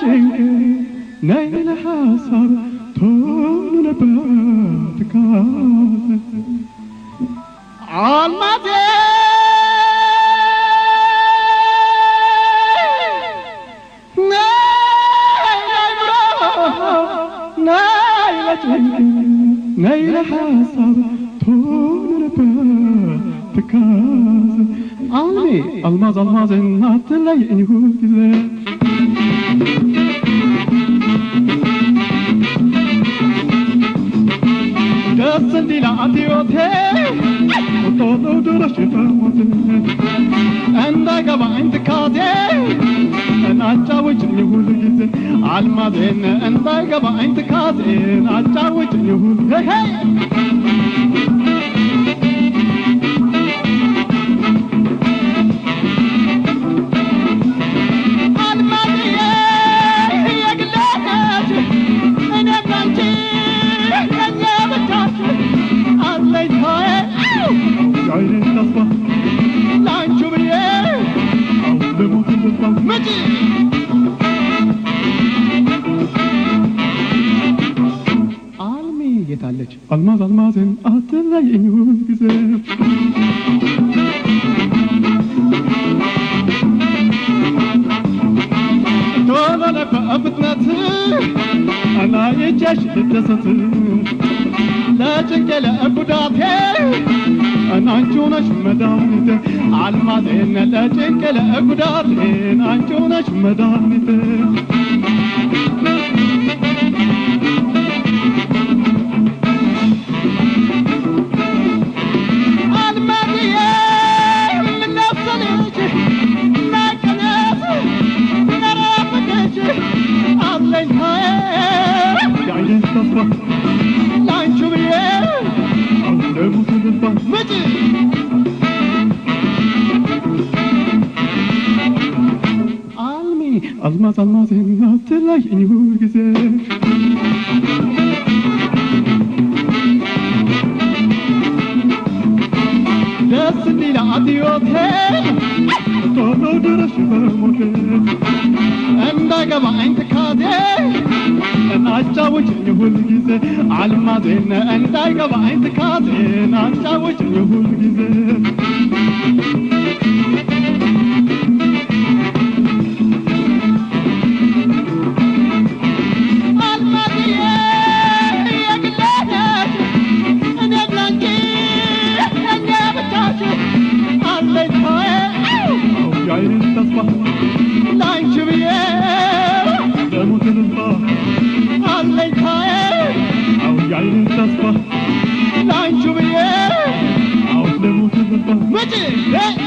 ጭንቅ ነይ ለሐሳብ ቶሎነባት ካዘን አልማዜ ነይ ለጭንቅ ነይ ለሐሳብ ቶሎነባት ካዘን አልሜ አልማዝ አልማዝን አትለይኝ ሁልጊዜ ደስ እንዲላት ሕይወቴ ቶሎ ድረሽ በሞት እንዳይገባኝ ትካዜ አጫውችኝ ሁልጊዜ አልማዜን እንዳይገባኝ ትካዜን አጫውችኝ ሁልጊዜ አልማዝ አልማዝን አትለይኝ ሁልጊዜ ቶሎ በፍጥነት አላየችሽ ልደሰት ለጭንቄ ለጉዳቴ አንቺው ነሽ መድኃኒቴ አልማዜን ለጭንቄ ለጉዳቴ አንቺው ነሽ መድኃኒቴ አልማዝ አልማዝን አትለይኝ ሁልጊዜ ደስ እንዲላት ሕይወቴ ቶሎ ድረሽ በሞቴ እንዳይገባኝ ትካዜ አጫውችኝ ሁልጊዜ አልማዜን እንዳይገባኝ ትካዜን አጫውችኝ ሁልጊዜ Let's